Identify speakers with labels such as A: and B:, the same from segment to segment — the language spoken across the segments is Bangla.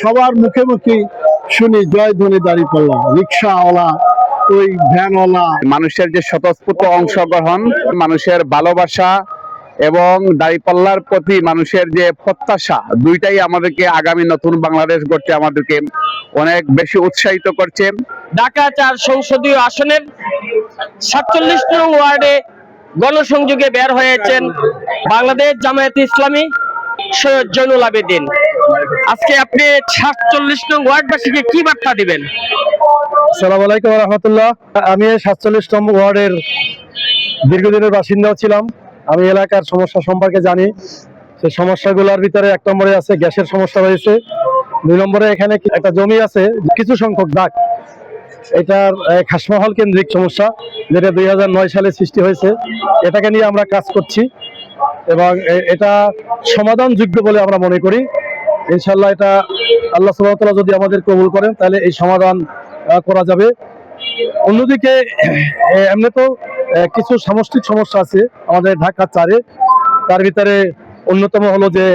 A: সবার মুখে মুখে শুনি জয়ধ্বনি দাঁড়িপাল্লা, রিক্সাওয়ালা, ওই ভ্যানওয়ালা।
B: মানুষের যে স্বতঃস্ফূর্ত অংশগ্রহণ, মানুষের ভালোবাসা এবং দাঁড়িপাল্লার প্রতি মানুষের যে প্রত্যাশা, দুইটাই আমাদেরকে আগামী নতুন বাংলাদেশ গড়তে আমাদেরকে অনেক বেশি উৎসাহিত করছে।
C: ঢাকা 4 সংসদীয় আসনের 47 নং ওয়ার্ডে গণসংযোগে বের হয়েছেন বাংলাদেশ জামায়াতে ইসলামী সৈয়দ জয়নুল আবেদিন। আজকে আপনি 47 নং ওয়ার্ডবাসীকে কি বার্তা দিবেন?
A: আসসালামু আলাইকুম ওয়া রাহমাতুল্লাহ। আমি 47 নম্বর ওয়ার্ডের দীর্ঘদিনের বাসিন্দাও ছিলাম। আমি এলাকার সমস্যা সম্পর্কে জানি। সেই সমস্যাগুলোর ভিতরে 1 নম্বরে আছে গ্যাসের সমস্যা রয়েছে, 2 নম্বরে এখানে একটা জমি আছে কিছু সংখ্যক দাগ, এটার খাসমহল কেন্দ্রিক সমস্যা, যেটা 2009 সালে সৃষ্টি হয়েছে। এটাকে নিয়ে আমরা কাজ করছি এবং এটা সমাধানযোগ্য বলে আমরা মনে করি। ইনশাল্লাহ এটা আল্লাহ সুবহানাহু ওয়া তাআলা যদি আমাদের কবুল করেন তাহলে এই সমাধান করা যাবে। অন্যদিকে এমনি তো কিছু সামষ্টিক সমস্যা আছে আমাদের ঢাকা 4-এ। তার ভিতরে অন্যতম হলো যে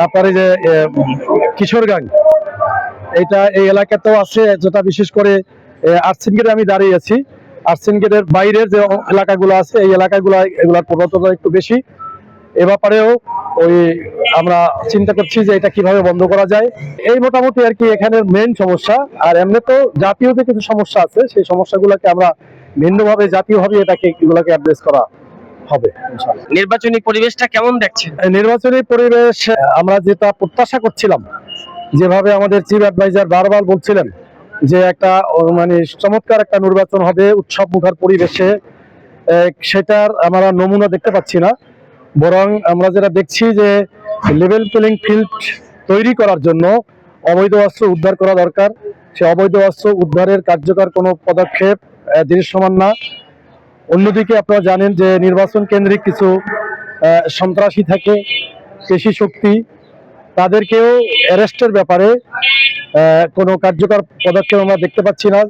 A: আপনার এই যে কিশোরগঞ্জ, এটা এই এলাকাতেও আছে, যেটা বিশেষ করে আর্টসিন গেটে আমি দাঁড়িয়ে আছি। আর্টসিন গেটের বাইরের যে এলাকাগুলো আছে এই এগুলার প্রবণতা একটু বেশি। এ ব্যাপারেও আমরা চিন্তা করছি যে এটা কিভাবে বন্ধ করা যায়। এই মোটামুটি আর কি এখানের মেইন সমস্যা। আর এমনি তো জাতীয় যে কিছু সমস্যা আছে সেই সমস্যাগুলোকে আমরা ভিন্নভাবে জাতীয়ভাবে এগুলোকে অ্যাড্রেস করা হবে ইনশাআল্লাহ।
C: নির্বাচনী পরিবেশটা কেমন দেখছেন?
A: নির্বাচনী পরিবেশ আমরা যেটা প্রত্যাশা করছিলাম, যেভাবে আমাদের চিফ অ্যাডভাইজার বারবার বলছিলেন যে একটা মানে চমৎকার একটা নির্বাচন হবে উৎসব মুখর পরিবেশে, সেটার আমরা নমুনা দেখতে পাচ্ছি না। বরং আমরা যেটা দেখছি যে লেভেল প্লেইং ফিল্ড তৈরি করার জন্য অবৈধ অস্ত্র উদ্ধার করা দরকার। সে অবৈধ অস্ত্র উদ্ধারের কার্যকর কোনো পদক্ষেপ দৃশ্যমান না। অন্যদিকে আপনারা জানেন যে নির্বাচন কেন্দ্রিক কিছু সন্ত্রাসী থাকে, পেশি শক্তি, তাদেরকেও অ্যারেস্টের ব্যাপারে কোনো কার্যকর পদক্ষেপ আমরা দেখতে পাচ্ছি না,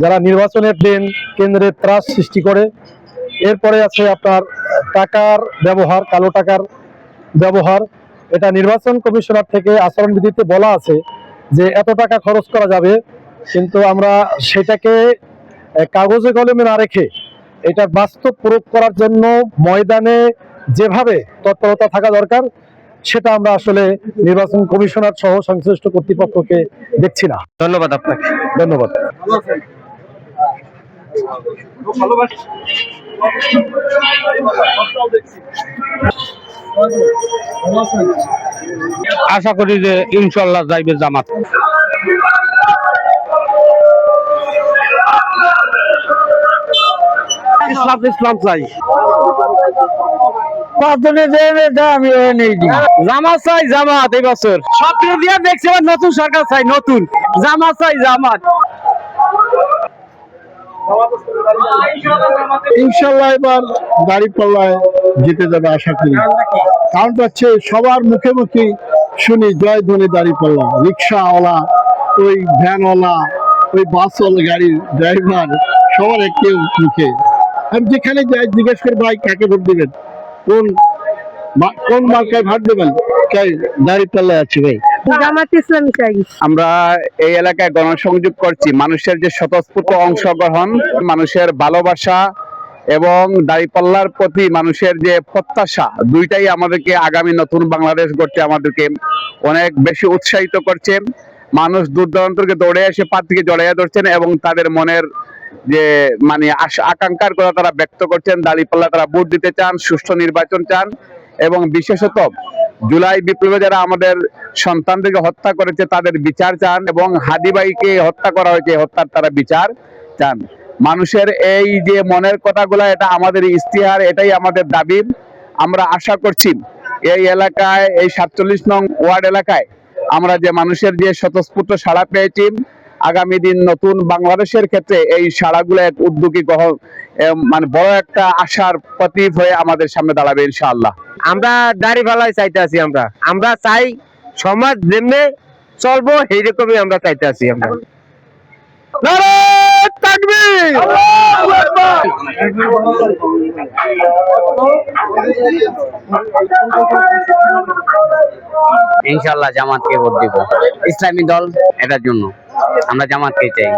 A: যারা নির্বাচনের দিন কেন্দ্রে ত্রাস সৃষ্টি করে। এরপরে আছে আপনার টাকার ব্যবহার, কালো টাকার ব্যবহার। এটা নির্বাচন কমিশনার থেকে আচরণবিধিতে বলা আছে যে এত টাকা খরচ করা যাবে, কিন্তু আমরা সেটাকে কাগজে কলমে না রেখে এটার বাস্তব প্রয়োগ করার জন্য ময়দানে যেভাবে তৎপরতা থাকা দরকার সেটা আমরা আসলে নির্বাচন কমিশনার সহ সংশ্লিষ্ট কর্তৃপক্ষকে দেখছি না।
C: ধন্যবাদ আপনাকে।
A: ধন্যবাদ।
B: আশা করি যে ইনশাআল্লাহ যাইবে জামাত। ইসলাম চাই, আমি জামাত চাই, জামাত এই বছর স্বপ্ন দিয়ে দেখছি নতুন সরকার চাই, নতুন জামাত চাই, জামাত।
A: ইনশাল্লাহ এবার দাঁড়িপাল্লায় জিতে যাবে আশা করি। কারণ হচ্ছে সবার মুখে মুখে শুনি জয়ধ্বনি দাঁড়িপাল্লা, রিক্সাওয়ালা, ওই ভ্যানওয়ালা, ওই বাসওয়ালা, গাড়ির ড্রাইভার, সবার একটি মুখে। আমি যেখানে যাই জিজ্ঞেস করি ভাই কাকে ভোট দিবেন, কোন মার্কায় ভোট দেবেন, দাঁড়িপাল্লায় আছে ভাই।
B: আমরা এই এলাকায় গণসংযোগ করছি। মানুষের যে স্বতঃস্ফূর্ত অংশগ্রহণ, মানুষের ভালোবাসা এবং দাঁড়িপাল্লার প্রতি মানুষের যে প্রত্যাশা, দুইটাই আমাদেরকে আগামী নতুন বাংলাদেশ গড়তে আমাদেরকে অনেক বেশি উৎসাহিত করছে। মানুষ দূর দূরান্ত থেকে দৌড়ে এসে প্রার্থীকে জড়াইয়া ধরছেন এবং তাদের মনের যে মানে আকাঙ্ক্ষার কথা তারা ব্যক্ত করছেন। দাঁড়িপাল্লা তারা ভোট দিতে চান, সুষ্ঠু নির্বাচন চান এবং বিশেষত জুলাই বিপ্লবে যারা আমাদের সন্তানদেরকে হত্যা করেছে তাদের বিচার চান এবং হাদি ভাইকে হত্যা করা হয়েছে হত্যার তারা বিচার চান। মানুষের এই যে মনের কথাগুলো, এটা আমাদের ইস্তিহার, এটাই আমাদের দাবি। আমরা আশা করছি এই এলাকায়, এই 47 নং ওয়ার্ড এলাকায় আমরা যে মানুষের যে স্বতঃস্ফূর্ত সাড়া পেয়েছি, আগামী দিন নতুন বাংলাদেশের ক্ষেত্রে এই সাড়াগুলো এক উদ্যোগী মানে বড় একটা আশার প্রতীক হয়ে আমাদের সামনে দাঁড়াবে ইনশাআল্লাহ।
C: আমরা দাঁড়িপাল্লায় চাইতে আছি, আমরা চাই সমাজ যেমনি চলবো এইরকমই আমরা চাইতে আছি। আমরা
B: তাকবীর!
D: ইনশাআল্লাহ জামাতকে ভোট দিব। ইসলামী দল, এটার জন্য আমরা জামাতকে চাই।